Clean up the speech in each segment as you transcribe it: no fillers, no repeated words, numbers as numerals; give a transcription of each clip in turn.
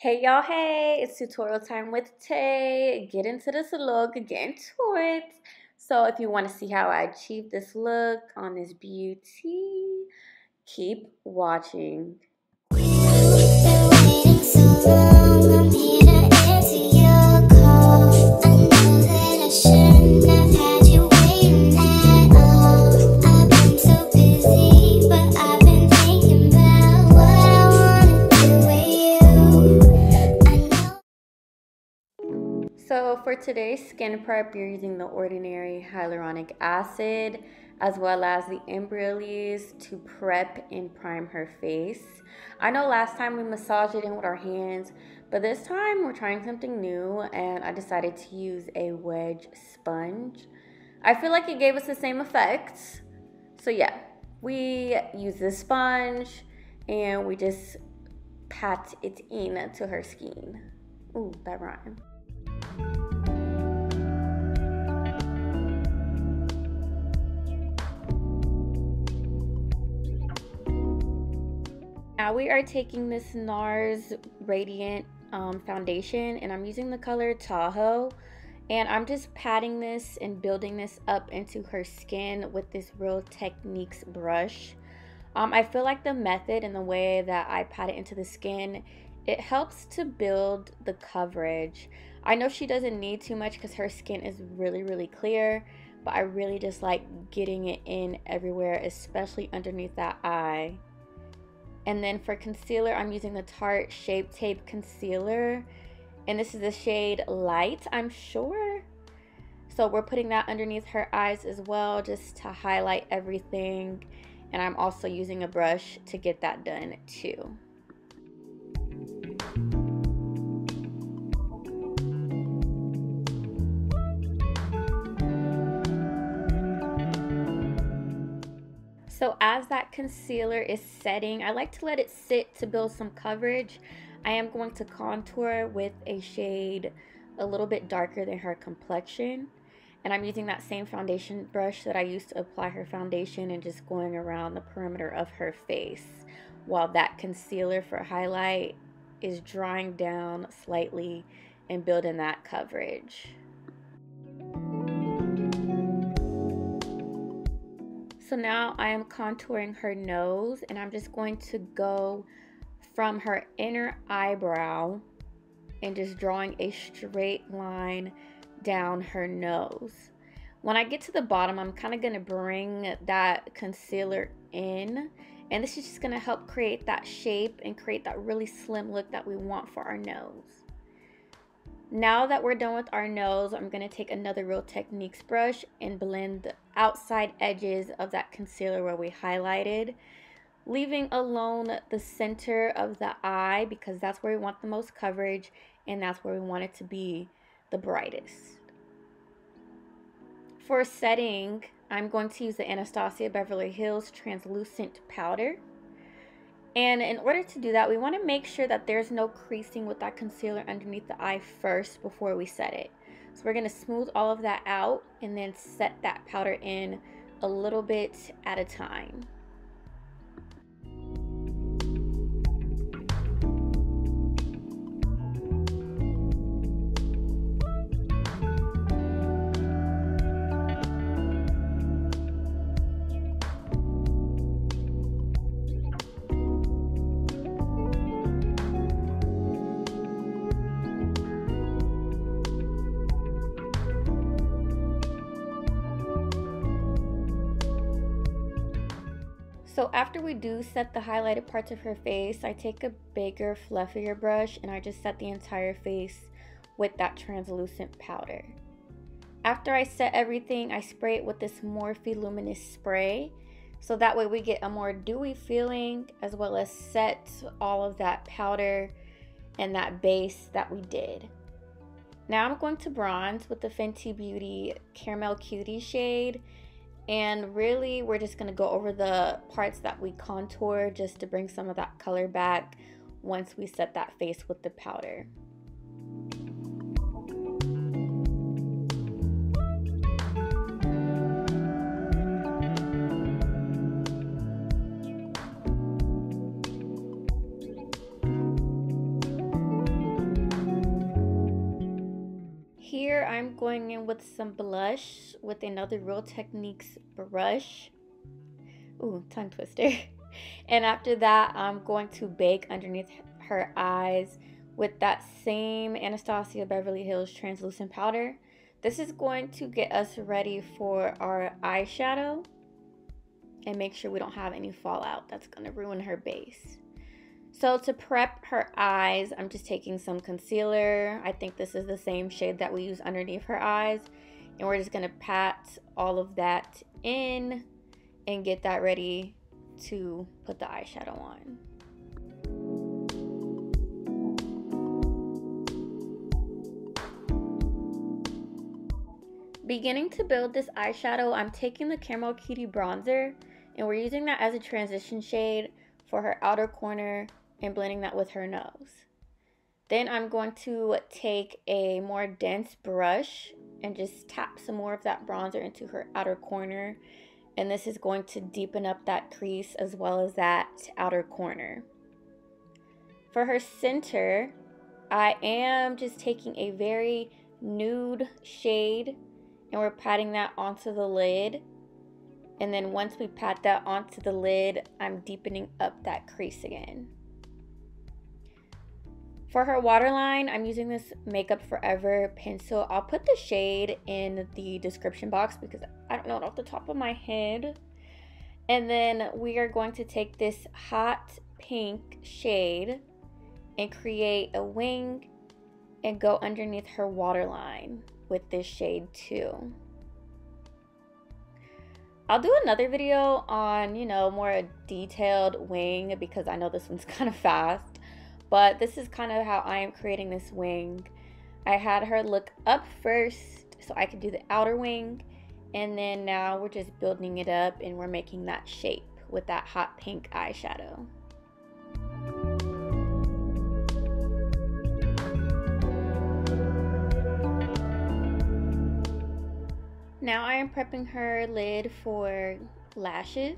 Hey y'all, hey, it's tutorial time with Tay. Get into this look, get into it. So if you want to see how I achieve this look on this beauty, keep watching. So for today's skin prep, you're using the ordinary hyaluronic acid as well as the Embryolisse to prep and prime her face. I know last time we massaged it in with our hands, but this time we're trying something new and I decided to use a wedge sponge. I feel like it gave us the same effect. So yeah, we use this sponge and we just pat it in to her skin. Ooh, that rhymed. Now we are taking this NARS Radiant foundation and I'm using the color Tahoe, and I'm just patting this and building this up into her skin with this Real Techniques brush. I feel like the method and the way that I pat it into the skin, it helps to build the coverage. I know she doesn't need too much because her skin is really clear, but I really just like getting it in everywhere, especially underneath that eye. And then for concealer, I'm using the Tarte Shape Tape Concealer. And this is the shade Light, I'm sure. So we're putting that underneath her eyes as well, just to highlight everything. And I'm also using a brush to get that done too. So as that concealer is setting, I like to let it sit to build some coverage. I am going to contour with a shade a little bit darker than her complexion. And I'm using that same foundation brush that I used to apply her foundation and just going around the perimeter of her face while that concealer for highlight is drying down slightly and building that coverage. So now I am contouring her nose, and I'm just going to go from her inner eyebrow and just drawing a straight line down her nose. When I get to the bottom, I'm kind of going to bring that concealer in, and this is just going to help create that shape and create that really slim look that we want for our nose. Now that we're done with our nose, I'm going to take another Real Techniques brush and blend the outside edges of that concealer where we highlighted, leaving alone the center of the eye because that's where we want the most coverage and that's where we want it to be the brightest. For setting, I'm going to use the Anastasia Beverly Hills translucent powder. And in order to do that, we want to make sure that there's no creasing with that concealer underneath the eye first before we set it. So we're going to smooth all of that out and then set that powder in a little bit at a time. So after we do set the highlighted parts of her face, I take a bigger, fluffier brush and I just set the entire face with that translucent powder. After I set everything, I spray it with this Morphe Luminous spray. So that way we get a more dewy feeling as well as set all of that powder and that base that we did. Now I'm going to bronze with the Fenty Beauty Caramel Cutie shade. And really, we're just going to go over the parts that we contour just to bring some of that color back once we set that face with the powder. here, I'm going in with some blush with another Real Techniques brush. Ooh, tongue twister. And after that, I'm going to bake underneath her eyes with that same Anastasia Beverly Hills translucent powder. This is going to get us ready for our eyeshadow and make sure we don't have any fallout that's going to ruin her base. So to prep her eyes, I'm just taking some concealer. I think this is the same shade that we use underneath her eyes. And we're just going to pat all of that in and get that ready to put the eyeshadow on. Beginning to build this eyeshadow, I'm taking the Caramel Cutie bronzer and we're using that as a transition shade for her outer corner and blending that with her nose. Then I'm going to take a more dense brush and just tap some more of that bronzer into her outer corner. And this is going to deepen up that crease as well as that outer corner. For her center, I am just taking a very nude shade and we're patting that onto the lid. And then once we pat that onto the lid, I'm deepening up that crease again. For her waterline, I'm using this Makeup Forever pencil. I'll put the shade in the description box because I don't know it off the top of my head. And then we are going to take this hot pink shade and create a wing and go underneath her waterline with this shade too. I'll do another video on, more a detailed wing because I know this one's kind of fast. But this is kind of how I am creating this wing. I had her look up first so I could do the outer wing. And then now we're just building it up and we're making that shape with that hot pink eyeshadow. Now I am prepping her lid for lashes.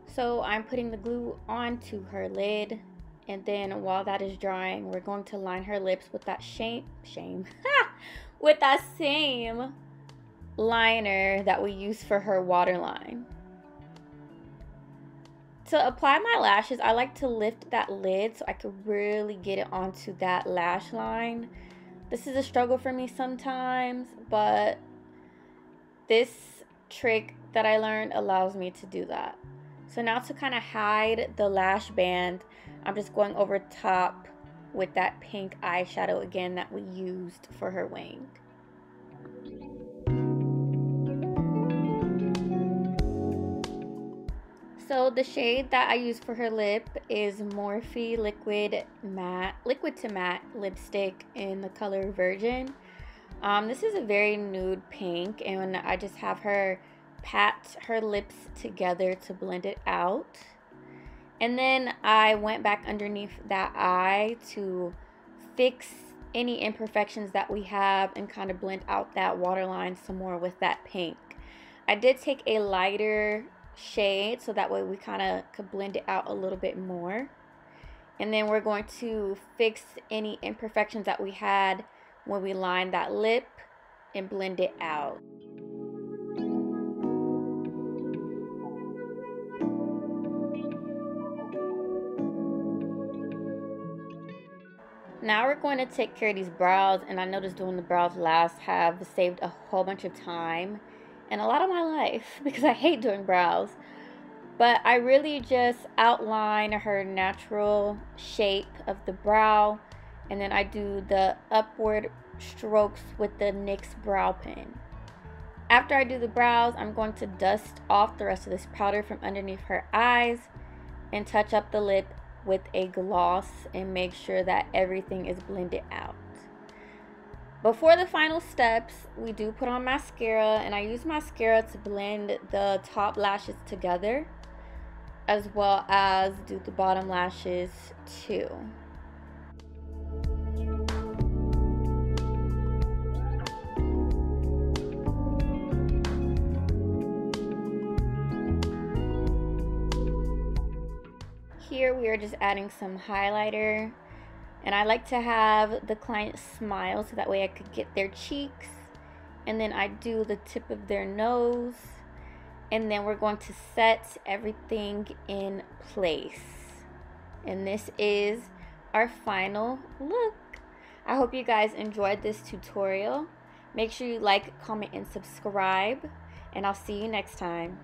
So I'm putting the glue onto her lid. And then while that is drying, we're going to line her lips with that with that same liner that we use for her waterline. To apply my lashes, I like to lift that lid so I could really get it onto that lash line. This is a struggle for me sometimes, but this trick that I learned allows me to do that. So now to kind of hide the lash band, I'm just going over top with that pink eyeshadow again that we used for her wing. So the shade that I use for her lip is Morphe Liquid to Matte lipstick in the color Virgin. This is a very nude pink and I just have her pat her lips together to blend it out. And then I went back underneath that eye to fix any imperfections that we have and kind of blend out that waterline some more with that pink. I did take a lighter shade so that way we kind of could blend it out a little bit more. And then we're going to fix any imperfections that we had when we lined that lip and blend it out. Now we're going to take care of these brows, and I noticed doing the brows last have saved a whole bunch of time and a lot of my life because I hate doing brows. But I really just outline her natural shape of the brow, and then I do the upward strokes with the NYX brow pen. After I do the brows, I'm going to dust off the rest of this powder from underneath her eyes and touch up the lip with a gloss and make sure that everything is blended out. Before the final steps, we do put on mascara, and I use mascara to blend the top lashes together as well as do the bottom lashes too. Here we are just adding some highlighter. And I like to have the client smile so that way I could get their cheeks. And then I do the tip of their nose. And then we're going to set everything in place. And this is our final look. I hope you guys enjoyed this tutorial. Make sure you like, comment, and subscribe. And I'll see you next time.